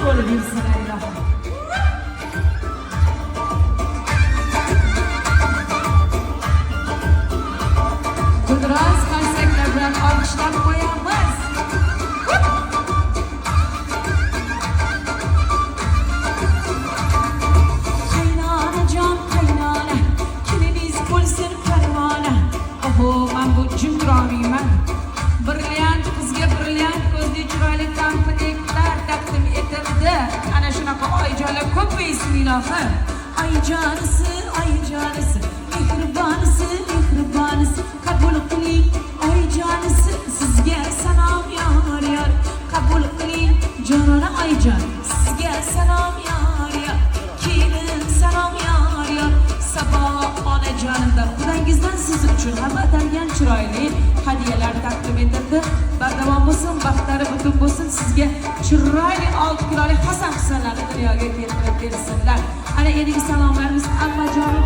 bo'lib yursinlar ilohim. Gulroz qarsaklar bilan olqishlab qo'yamiz. Qaynonajon qaynona, keliniz bo'lsin parvona. Oho, men bu jimroqman. Brilliant qizga brilliant ko'zli chiroyli komplimentlar taqdim etildi. Ana shunaqa oyijonlar ko'p bismillohi. Oyijonisi, oyijonisi, mehribonisi, mehribonisi, qabul qiling. Oyijonisi, sizga salom yor yor. Qabul qiling, jonona oyijon, sizga salom yor yor. Kelin salom yor yor. Sabah onajonimdan xudangizdan siz uchun hamma atalgan chiroyli hadiyalar taqdim etildi. Bardavom bo'lsin, baxtlari butun bo'lsin, sizga chiroyli 6 kiloli Hasan Husanlarni dunyoga keltirib bersinlar. Ana endi salomlarimiz ammajonim